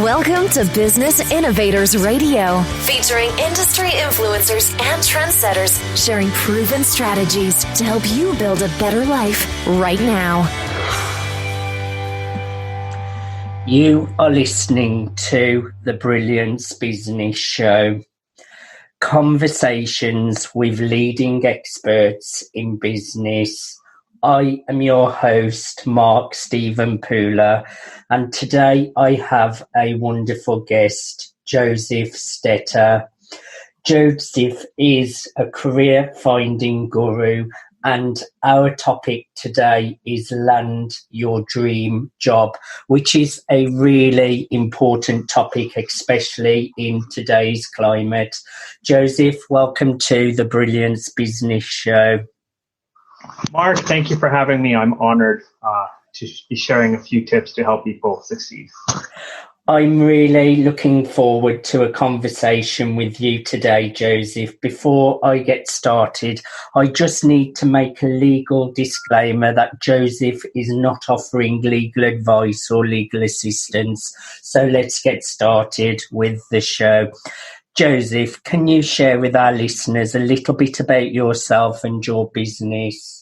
Welcome to Business Innovators Radio, featuring industry influencers and trendsetters sharing proven strategies to help you build a better life right now. You are listening to the Brilliance Business Show, conversations with leading experts in business. I am your host, Mark Stephen Pooler, and today I have a wonderful guest, Josef Stetter. Josef is a career-finding guru, and our topic today is Land Your Dream Job, which is a really important topic, especially in today's climate. Josef, welcome to the Brilliance Business Show. Mark, thank you for having me. I'm honored to be sharing a few tips to help people succeed. I'm really looking forward to a conversation with you today, Josef. Before I get started, I just need to make a legal disclaimer that Josef is not offering legal advice or legal assistance. So let's get started with the show. Josef, can you share with our listeners a little bit about yourself and your business?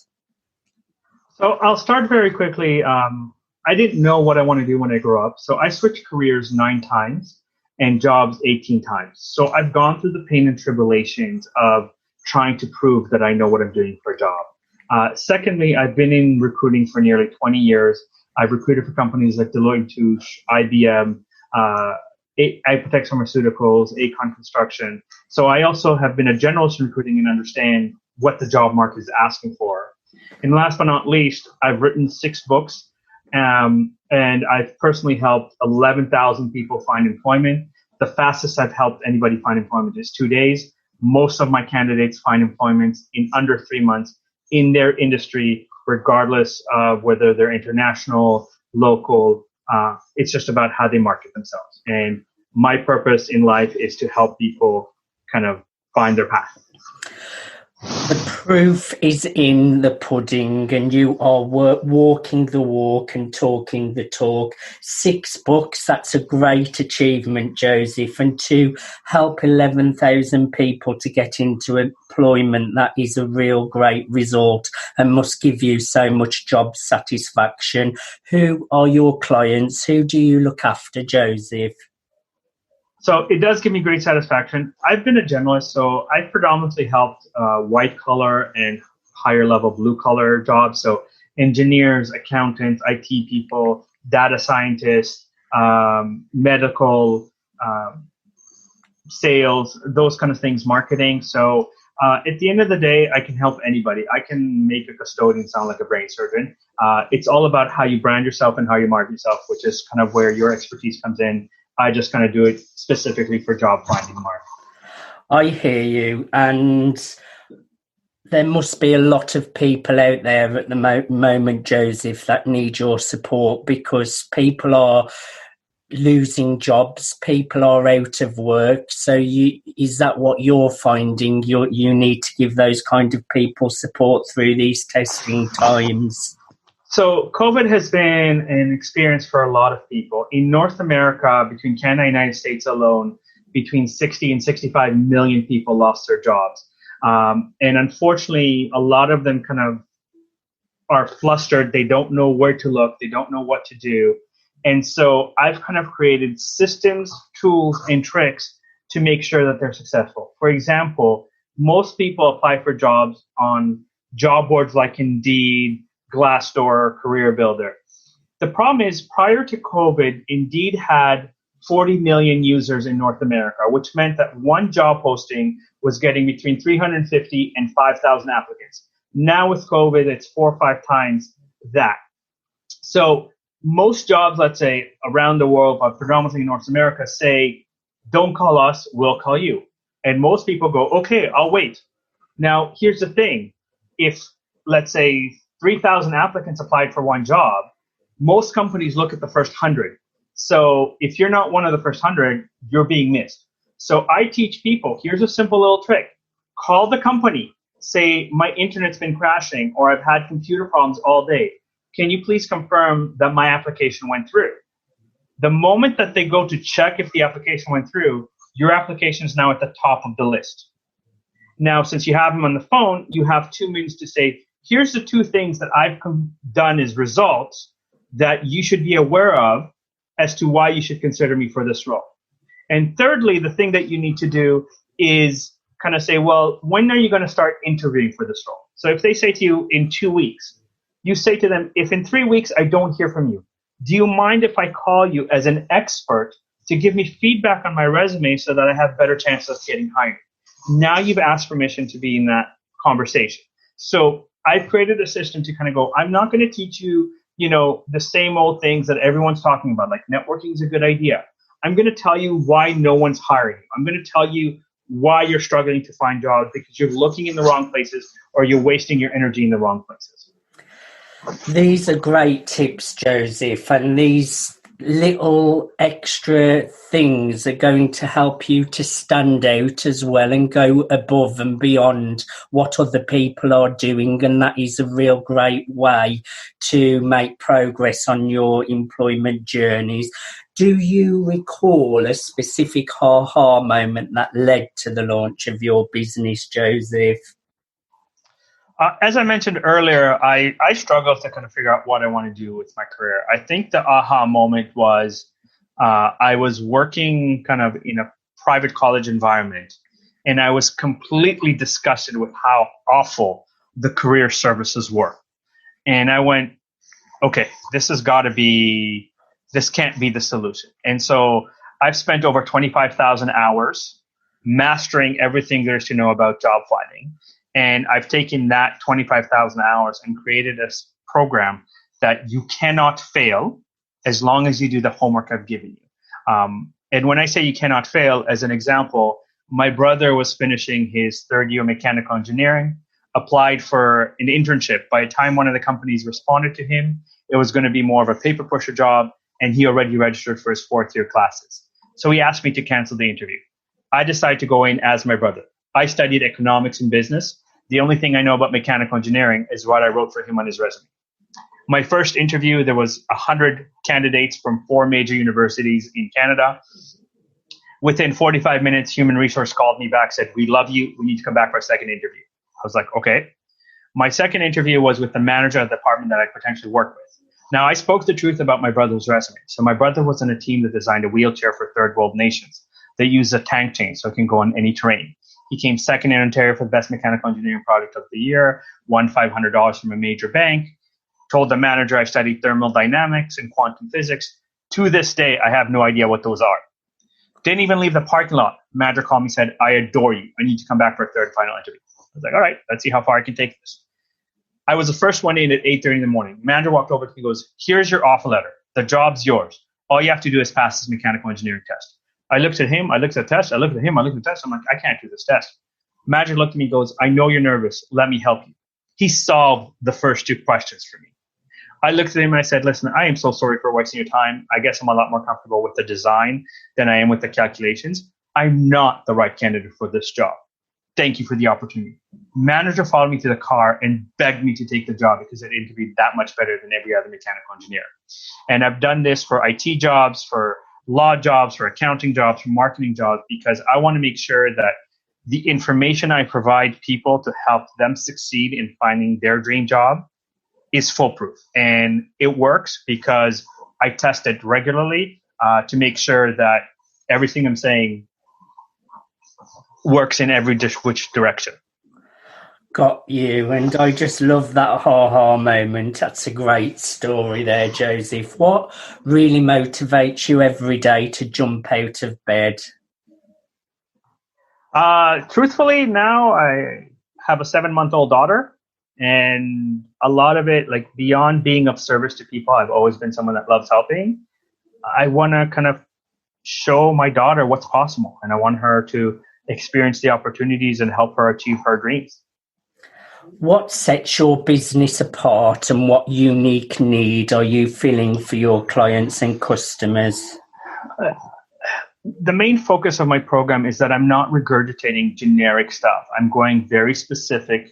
So I'll start very quickly. I didn't know what I want to do when I grew up. So I switched careers 9 times and jobs 18 times. So I've gone through the pain and tribulations of trying to prove that I know what I'm doing for a job. Secondly, I've been in recruiting for nearly 20 years. I've recruited for companies like Deloitte, Touche, IBM, Apotex Pharmaceuticals, Aecon Construction. So I also have been a generalist in recruiting and understand what the job market is asking for. And last but not least, I've written 6 books, and I've personally helped 11,000 people find employment. The fastest I've helped anybody find employment is 2 days. Most of my candidates find employment in under 3 months in their industry, regardless of whether they're international, local. It's just about how they market themselves. And my purpose in life is to help people kind of find their path. The proof is in the pudding, and you are walking the walk and talking the talk. 6 books, that's a great achievement, Josef. And to help 11,000 people to get into employment, that is a real great result and must give you so much job satisfaction. Who are your clients? Who do you look after, Josef? So it does give me great satisfaction. I've been a generalist, so I've predominantly helped white collar and higher level blue collar jobs. So engineers, accountants, IT people, data scientists, medical, sales, those kind of things, marketing. So at the end of the day, I can help anybody. I can make a custodian sound like a brain surgeon. It's all about how you brand yourself and how you market yourself, which is kind of where your expertise comes in. I just kind of do it specifically for job finding, Mark. I hear you. And there must be a lot of people out there at the moment, Josef, that need your support because people are losing jobs. People are out of work. So is that what you're finding? You need to give those kind of people support through these testing times? So COVID has been an experience for a lot of people. In North America, between Canada and the United States alone, between 60 and 65 million people lost their jobs. And unfortunately, a lot of them kind of are flustered. They don't know where to look. They don't know what to do. And so I've kind of created systems, tools, and tricks to make sure that they're successful. For example, most people apply for jobs on job boards like Indeed, Glassdoor, or Career Builder. The problem is, prior to COVID, Indeed had 40 million users in North America, which meant that one job posting was getting between 350 and 5,000 applicants. Now with COVID, it's 4 or 5 times that. So most jobs, let's say, around the world, but predominantly in North America, say, don't call us, we'll call you. And most people go, okay, I'll wait. Now, here's the thing. If, let's say, 3,000 applicants applied for one job, most companies look at the first 100. So if you're not one of the first 100, you're being missed. So I teach people, here's a simple little trick. Call the company, say, my internet's been crashing, or I've had computer problems all day. Can you please confirm that my application went through? The moment that they go to check if the application went through, your application is now at the top of the list. Now, since you have them on the phone, you have 2 minutes to say, here's the 2 things that I've done as results that you should be aware of as to why you should consider me for this role. And thirdly, the thing that you need to do is kind of say, well, when are you going to start interviewing for this role? So if they say to you in 2 weeks, you say to them, if in 3 weeks I don't hear from you, do you mind if I call you as an expert to give me feedback on my resume so that I have better chances of getting hired? Now you've asked permission to be in that conversation. So I've created a system to kind of go, I'm not going to teach you, the same old things that everyone's talking about, like networking is a good idea. I'm going to tell you why no one's hiring you. I'm going to tell you why you're struggling to find jobs because you're looking in the wrong places or you're wasting your energy in the wrong places. These are great tips, Joseph, and these little extra things are going to help you to stand out as well and go above and beyond what other people are doing, and that is a real great way to make progress on your employment journeys. Do you recall a specific aha moment that led to the launch of your business, Joseph? As I mentioned earlier, I struggled to kind of figure out what I want to do with my career. I think the aha moment was I was working kind of in a private college environment, and I was completely disgusted with how awful the career services were. And I went, okay, this can't be the solution. And so I've spent over 25,000 hours mastering everything there is to know about job finding. And I've taken that 25,000 hours and created a program that you cannot fail as long as you do the homework I've given you. And when I say you cannot fail, as an example, my brother was finishing his 3rd year mechanical engineering, applied for an internship. By the time one of the companies responded to him, it was going to be more of a paper pusher job, and he already registered for his 4th year classes. So he asked me to cancel the interview. I decided to go in as my brother. I studied economics and business. The only thing I know about mechanical engineering is what I wrote for him on his resume. My first interview, there was 100 candidates from 4 major universities in Canada. Within 45 minutes, human resource called me back, said, we love you. We need to come back for a second interview. I was like, okay. My second interview was with the manager of the department that I potentially work with. Now, I spoke the truth about my brother's resume. So my brother was on a team that designed a wheelchair for third world nations. They use a tank chain so it can go on any terrain. He came second in Ontario for the best mechanical engineering project of the year, won $500 from a major bank, told the manager I studied thermodynamics and quantum physics. To this day, I have no idea what those are. Didn't even leave the parking lot. Manager called me and said, I adore you. I need to come back for a third final interview. I was like, all right, let's see how far I can take this. I was the first one in at 8:30 in the morning. Manager walked over to me and goes, here's your offer letter. The job's yours. All you have to do is pass this mechanical engineering test. I looked at him, I looked at the test, I looked at him, I looked at the test. I'm like, I can't do this test. Manager looked at me and goes, I know you're nervous. Let me help you. He solved the first 2 questions for me. I looked at him and I said, listen, I am so sorry for wasting your time. I guess I'm a lot more comfortable with the design than I am with the calculations. I'm not the right candidate for this job. Thank you for the opportunity. Manager followed me to the car and begged me to take the job because it interviewed that much better than every other mechanical engineer. And I've done this for IT jobs, for law jobs, for accounting jobs, for marketing jobs, because I want to make sure that the information I provide people to help them succeed in finding their dream job is foolproof. And it works because I test it regularly to make sure that everything I'm saying works in every which direction. Got you. And I just love that ha-ha moment. That's a great story there, Joseph. What really motivates you every day to jump out of bed? Truthfully, now I have a 7-month-old daughter, and a lot of it, like beyond being of service to people, I've always been someone that loves helping. I want to kind of show my daughter what's possible, and I want her to experience the opportunities and help her achieve her dreams. What sets your business apart, and what unique need are you filling for your clients and customers? The main focus of my program is that I'm not regurgitating generic stuff. I'm going very specific.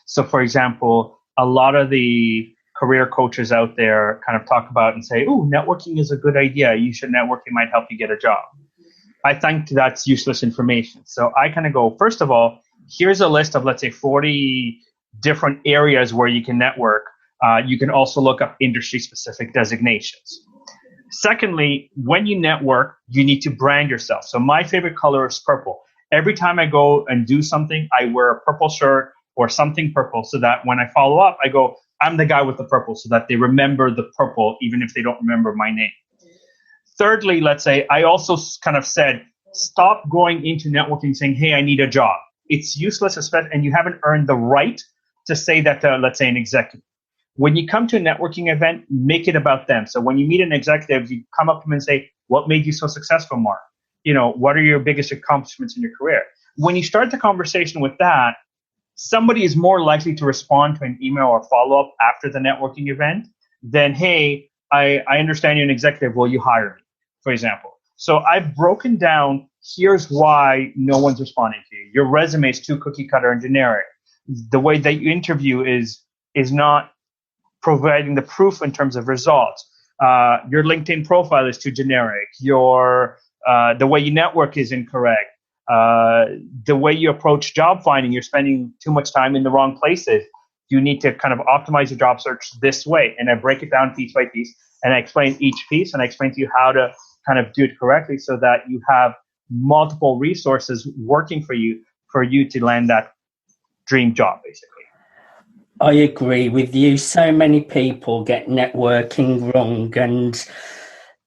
So, for example, a lot of the career coaches out there kind of talk about and say, "Oh, networking is a good idea. You should network. It might help you get a job." I think that's useless information. So I kind of go, first of all, here's a list of, let's say, 40 different areas where you can network. You can also look up industry-specific designations. Secondly, when you network, you need to brand yourself. So my favorite color is purple. Every time I go and do something, I wear a purple shirt or something purple so that when I follow up, I go, I'm the guy with the purple, so that they remember the purple, even if they don't remember my name. Thirdly, let's say I also kind of said, stop going into networking saying, hey, I need a job. It's useless, especially, and you haven't earned the right to say that to, let's say, an executive. When you come to a networking event, make it about them. So when you meet an executive, you come up to them and say, what made you so successful, Mark? What are your biggest accomplishments in your career? When you start the conversation with that, somebody is more likely to respond to an email or follow-up after the networking event than, hey, I understand you're an executive. Will you hire me, for example? So I've broken down, here's why no one's responding to you. Your resume is too cookie cutter and generic. The way that you interview is not providing the proof in terms of results. Your LinkedIn profile is too generic. The way you network is incorrect. The way you approach job finding, you're spending too much time in the wrong places. You need to kind of optimize your job search this way. And I break it down piece by piece, and I explain each piece, and I explain to you how to kind of do it correctly so that you have multiple resources working for you to land that dream job, basically. I agree with you. So many people get networking wrong, and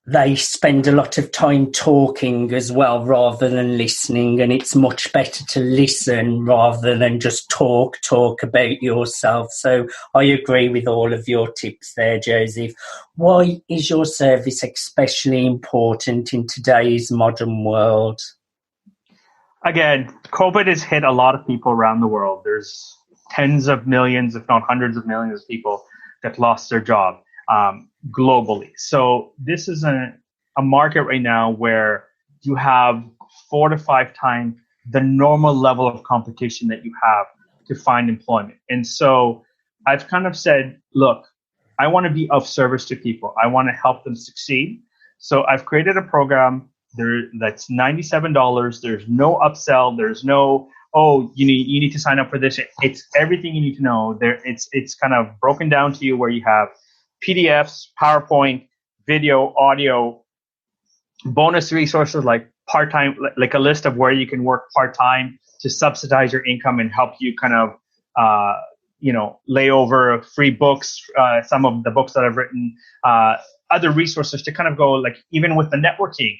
they spend a lot of time talking as well rather than listening, and it's much better to listen rather than just talk about yourself. So I agree with all of your tips there, Joseph. Why is your service especially important in today's modern world? Again, COVID has hit a lot of people around the world. There's tens of millions, if not hundreds of millions of people that lost their job globally. So this is a market right now where you have 4 to 5 times the normal level of competition that you have to find employment. And so I've kind of said, look, I want to be of service to people. I want to help them succeed. So I've created a program that's $97. There's no upsell. There's no, you need to sign up for this. It's everything you need to know. It's kind of broken down to you where you have PDFs, PowerPoint, video, audio, bonus resources like part-time, like a list of where you can work part-time to subsidize your income and help you kind of, lay over free books, some of the books that I've written, other resources to kind of go, like, even with the networking.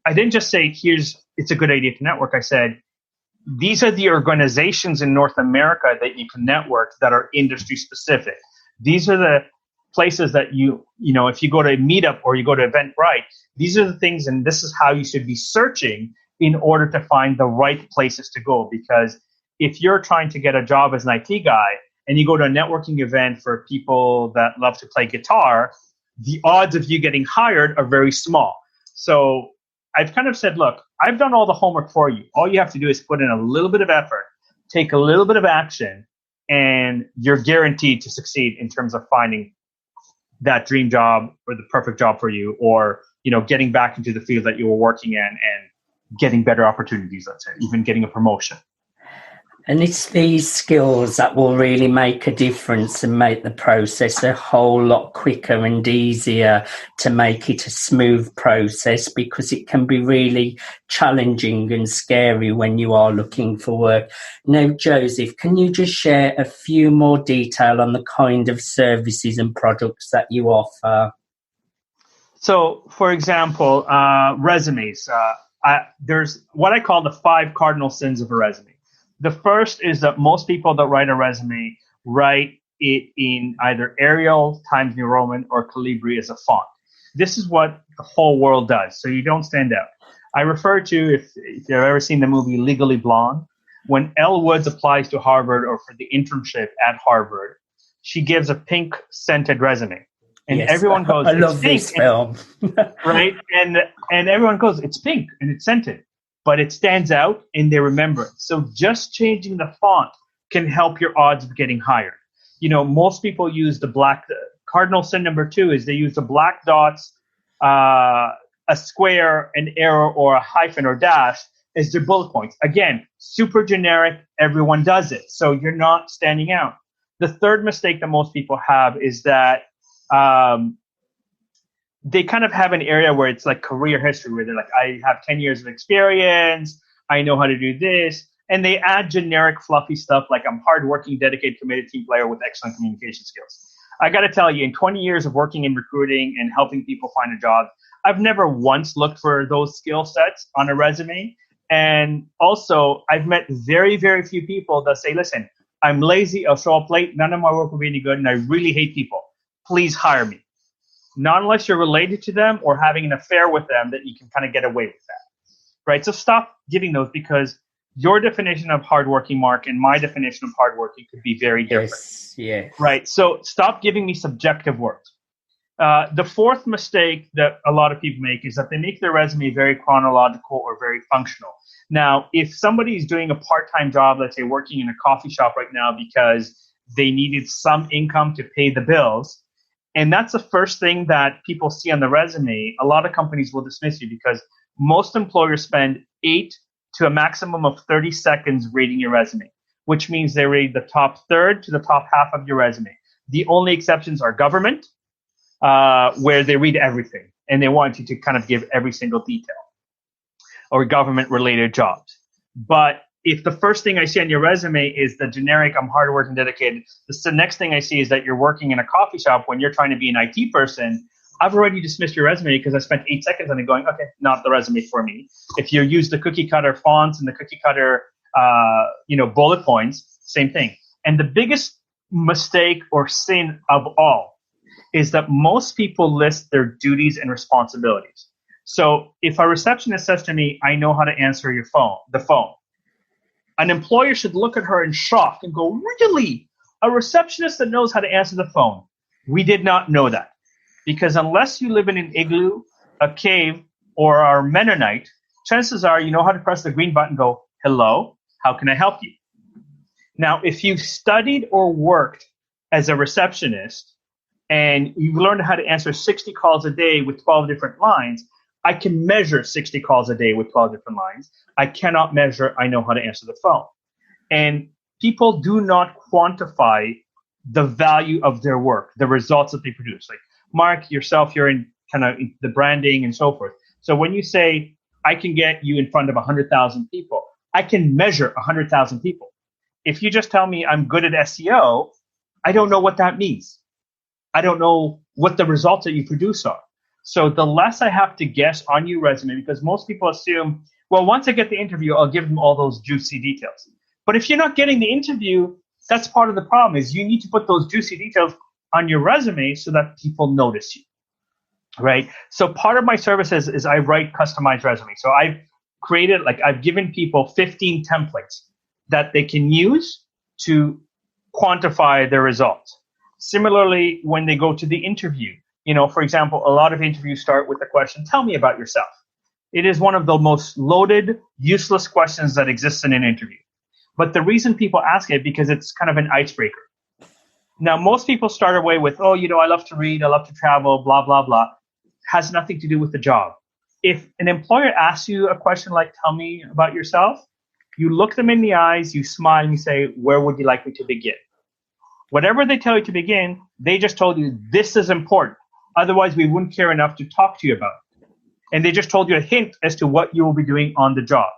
I didn't just say, it's a good idea to network. I said, these are the organizations in North America that you can network that are industry specific. These are the places that if you go to a meetup or you go to Eventbrite, these are the things, and this is how you should be searching in order to find the right places to go. Because if you're trying to get a job as an IT guy and you go to a networking event for people that love to play guitar, the odds of you getting hired are very small. So I've kind of said, look, I've done all the homework for you. All you have to do is put in a little bit of effort, take a little bit of action, and you're guaranteed to succeed in terms of finding that dream job or the perfect job for you, or, getting back into the field that you were working in and getting better opportunities, let's say, even getting a promotion. And it's these skills that will really make a difference and make the process a whole lot quicker and easier to make it a smooth process, because it can be really challenging and scary when you are looking for work. Now, Joseph, can you just share a few more detail on the kind of services and products that you offer? So, for example, resumes. There's what I call the 5 cardinal sins of a resume. The first is that most people that write a resume write it in either Arial, Times New Roman, or Calibri as a font. This is what the whole world does, so you don't stand out. I refer to, if you've ever seen the movie Legally Blonde, when Elle Woods applies to Harvard or for the internship at Harvard, she gives a pink scented resume. And yes, everyone goes, I love this film. Right? And everyone goes, it's pink and it's scented. But it stands out and they remember it. So just changing the font can help your odds of getting hired. Most people use the black cardinal sin number 2 is they use the black dots, a square, an arrow, or a hyphen or dash as their bullet points. Again, super generic. Everyone does it. So you're not standing out. The third mistake that most people have is that they kind of have an area where it's like career history, where they're like, I have 10 years of experience. I know how to do this. And they add generic, fluffy stuff like I'm hardworking, dedicated, committed team player with excellent communication skills. I got to tell you, in 20 years of working in recruiting and helping people find a job, I've never once looked for those skill sets on a resume. And also, I've met very, very few people that say, listen, I'm lazy, I'll show up late, none of my work will be any good, and I really hate people. Please hire me. Not unless you're related to them or having an affair with them that you can kind of get away with that, right? So stop giving those, because your definition of hardworking, Mark, and my definition of hardworking could be very different. Yes. Right. So stop giving me subjective words. The fourth mistake that a lot of people make is that they make their resume very chronological or very functional. Now, if somebody's doing a part-time job, let's say working in a coffee shop right now because they needed some income to pay the bills, and that's the first thing that people see on the resume, a lot of companies will dismiss you because most employers spend 8 to a maximum of 30 seconds reading your resume, which means they read the top third to the top half of your resume. The only exceptions are government, where they read everything and they want you to kind of give every single detail, or government-related jobs. But if the first thing I see on your resume is the generic, I'm hardworking, dedicated, the next thing I see is that you're working in a coffee shop when you're trying to be an IT person, I've already dismissed your resume because I spent 8 seconds on it going, okay, not the resume for me. If you use the cookie cutter fonts and the cookie cutter, bullet points, same thing. And the biggest mistake or sin of all is that most people list their duties and responsibilities. So if a receptionist says to me, I know how to answer the phone, an employer should look at her in shock and go, really? A receptionist that knows how to answer the phone? We did not know that. Because unless you live in an igloo, a cave, or are Mennonite, chances are you know how to press the green button and go, hello, how can I help you? Now, if you've studied or worked as a receptionist and you've learned how to answer 60 calls a day with 12 different lines, I can measure 60 calls a day with 12 different lines. I cannot measure I know how to answer the phone. And people do not quantify the value of their work, the results that they produce. Like Mark, yourself, you're in kind of the branding and so forth. So when you say, I can get you in front of 100,000 people, I can measure 100,000 people. If you just tell me I'm good at SEO, I don't know what that means. I don't know what the results that you produce are. So the less I have to guess on your resume, because most people assume, well, once I get the interview, I'll give them all those juicy details. But if you're not getting the interview, that's part of the problem, is you need to put those juicy details on your resume so that people notice you, right? So part of my services is I write customized resumes. So I've given people 15 templates that they can use to quantify their results. Similarly, when they go to the interview, for example, a lot of interviews start with the question, tell me about yourself. It is one of the most loaded, useless questions that exists in an interview. But the reason people ask it, because it's kind of an icebreaker. Now, most people start away with, I love to read, I love to travel, blah, blah, blah. Has nothing to do with the job. If an employer asks you a question like, tell me about yourself, you look them in the eyes, you smile, and you say, where would you like me to begin? Whatever they tell you to begin, they just told you this is important. Otherwise, we wouldn't care enough to talk to you about it. And they just told you a hint as to what you will be doing on the job.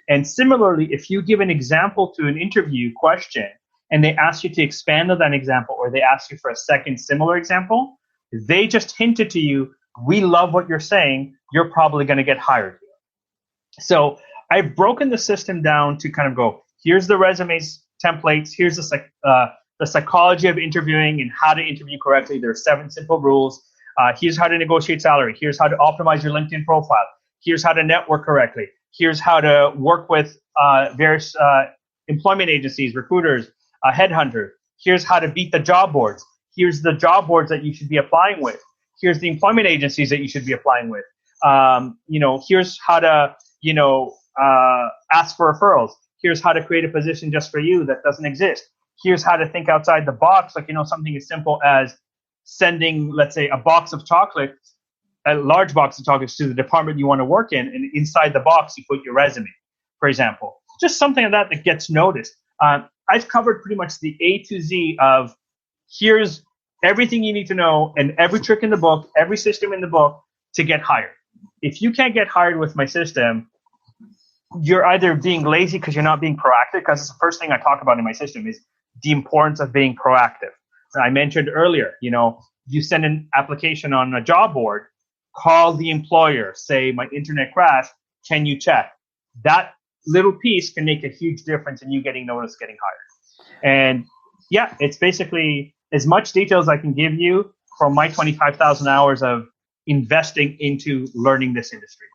And similarly, if you give an example to an interview question and they ask you to expand on that example, or they ask you for a second similar example, they just hinted to you, we love what you're saying, you're probably going to get hired. So I've broken the system down to kind of go, here's the resumes templates, here's the psychology of interviewing and how to interview correctly. There are 7 simple rules. Here's how to negotiate salary. Here's how to optimize your LinkedIn profile. Here's how to network correctly. Here's how to work with various employment agencies, recruiters, headhunters. Here's how to beat the job boards. Here's the job boards that you should be applying with. Here's the employment agencies that you should be applying with. Here's how to, ask for referrals. Here's how to create a position just for you that doesn't exist. Here's how to think outside the box, like, something as simple as sending, let's say, a large box of chocolates to the department you want to work in, and inside the box you put your resume, for example. Just something like that gets noticed. I've covered pretty much the A to Z of here's everything you need to know and every trick in the book, every system in the book to get hired. If you can't get hired with my system, you're either being lazy because you're not being proactive, because it's the first thing I talk about in my system is the importance of being proactive. I mentioned earlier, you send an application on a job board, call the employer, say my internet crashed, can you check? That little piece can make a huge difference in you getting noticed, getting hired. And yeah, it's basically as much detail as I can give you from my 25,000 hours of investing into learning this industry.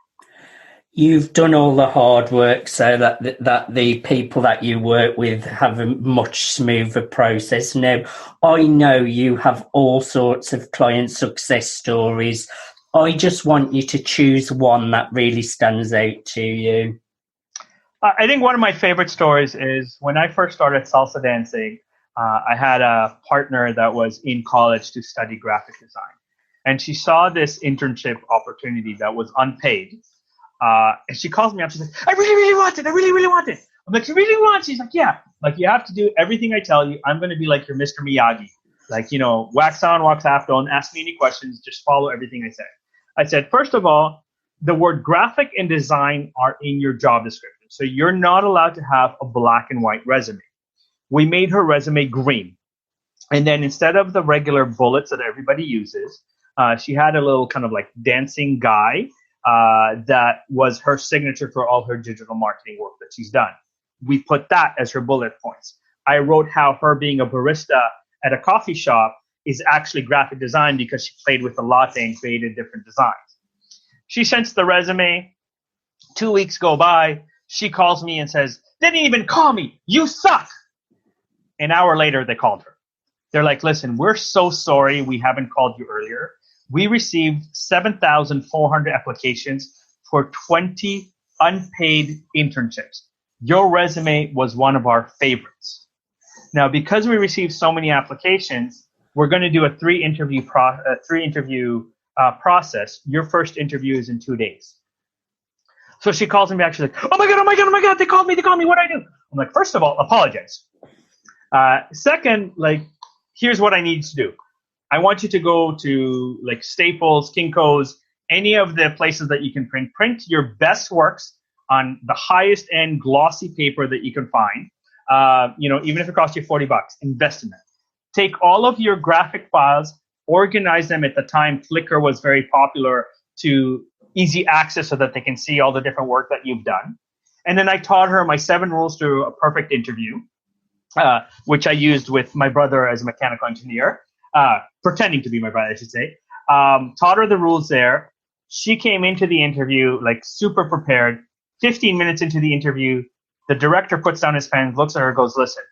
You've done all the hard work so that the people that you work with have a much smoother process. Now, I know you have all sorts of client success stories. I just want you to choose one that really stands out to you. I think one of my favorite stories is when I first started salsa dancing, I had a partner that was in college to study graphic design. And she saw this internship opportunity that was unpaid. And she calls me up. She's like, I really, really want it. I really, really want it. I'm like, you really want it? She's like, yeah. Like, you have to do everything I tell you. I'm going to be like your Mr. Miyagi. Like, wax on, wax off. Don't ask me any questions. Just follow everything I say. I said, first of all, the word graphic and design are in your job description. So you're not allowed to have a black and white resume. We made her resume green. And then instead of the regular bullets that everybody uses, she had a little kind of like dancing guy that was her signature for all her digital marketing work that she's done. We put that as her bullet points. I wrote how her being a barista at a coffee shop is actually graphic design because she played with the latte and created different designs. She sends the resume. 2 weeks go by. She calls me and says, they didn't even call me. You suck. An hour later, they called her. They're like, listen, we're so sorry we haven't called you earlier. We received 7,400 applications for 20 unpaid internships. Your resume was one of our favorites. Now, because we received so many applications, we're going to do a three interview process. Your first interview is in 2 days. So she calls me back. She's like, oh my God, they called me. What do I do? I'm like, first of all, apologize. Second, here's what I need to do. I want you to go to like Staples, Kinko's, any of the places that you can print your best works on the highest end glossy paper that you can find. Even if it costs you $40, invest in that. Take all of your graphic files, organize them. At the time, Flickr was very popular to easy access so that they can see all the different work that you've done. And then I taught her my 7 rules to a perfect interview, which I used with my brother as a mechanical engineer, pretending to be my brother, I should say. Taught her the rules there. She came into the interview super prepared. 15 minutes into the interview, the director puts down his pen, looks at her, goes, listen,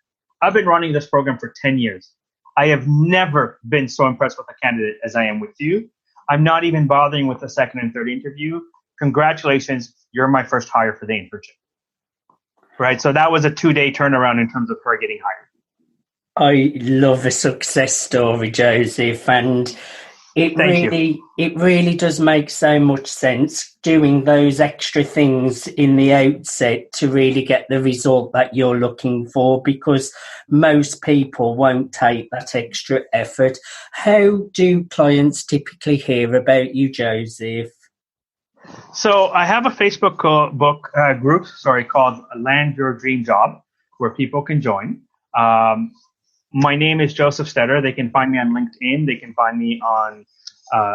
I've been running this program for 10 years. I have never been so impressed with a candidate as I am with you. I'm not even bothering with the second and third interview. Congratulations, you're my first hire for the internship. Right, so that was a 2-day turnaround in terms of her getting hired. I love a success story, Joseph, and it really does make so much sense doing those extra things in the outset to really get the result that you're looking for, because most people won't take that extra effort. How do clients typically hear about you, Joseph? So I have a Facebook group called Land Your Dream Job, where people can join. My name is Josef Stetter. They can find me on LinkedIn. They can find me on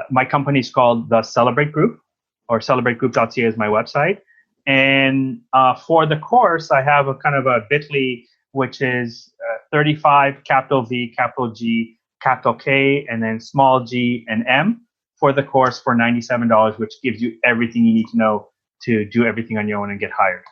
my company's called the Celebrate Group, or celebrategroup.ca is my website. And for the course, I have a kind of a bit.ly, which is 35 capital V, capital G, capital K, and then small g and M for the course for $97, which gives you everything you need to know to do everything on your own and get hired.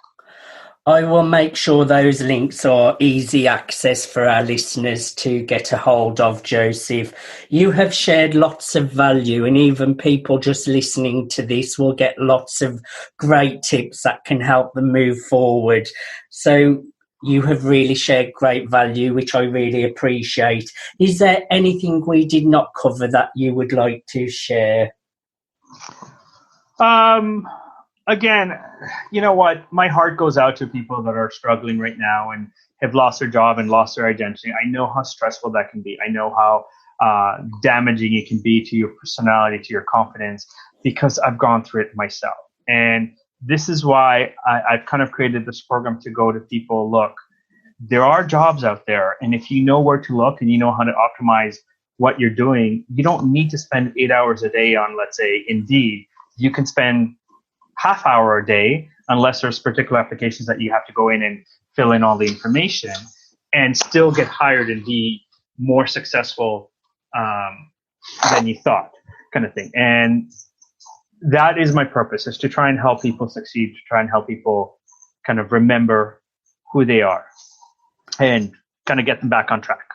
I will make sure those links are easy access for our listeners to get a hold of, Joseph. You have shared lots of value, and even people just listening to this will get lots of great tips that can help them move forward. So You have really shared great value, which I really appreciate. Is there anything we did not cover that you would like to share? Again, you know what? My heart goes out to people that are struggling right now and have lost their job and lost their identity. I know how stressful that can be. I know how damaging it can be to your personality, to your confidence, because I've gone through it myself. And this is why I've kind of created this program to go to people, look, there are jobs out there. And if you know where to look and you know how to optimize what you're doing, you don't need to spend 8 hours a day on, let's say, Indeed. You can spend half hour a day, unless there's particular applications that you have to go in and fill in all the information, and still get hired and be more successful than you thought, kind of thing. And that is my purpose, is to try and help people succeed, to try and help people kind of remember who they are and kind of get them back on track.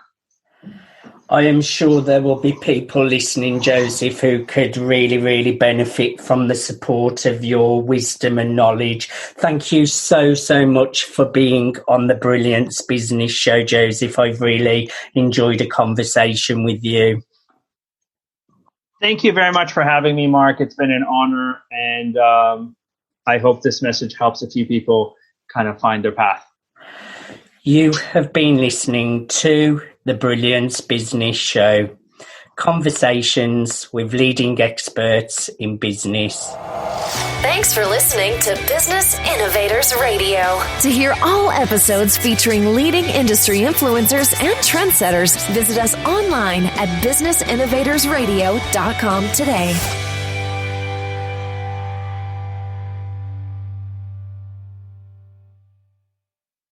I am sure there will be people listening, Joseph, who could really, really benefit from the support of your wisdom and knowledge. Thank you so, so much for being on the Brilliance Business Show, Joseph. I've really enjoyed a conversation with you. Thank you very much for having me, Mark. It's been an honor, and I hope this message helps a few people kind of find their path. You have been listening to the Brilliance Business Show, conversations with leading experts in business. Thanks for listening to Business Innovators Radio. To hear all episodes featuring leading industry influencers and trendsetters, visit us online at businessinnovatorsradio.com today.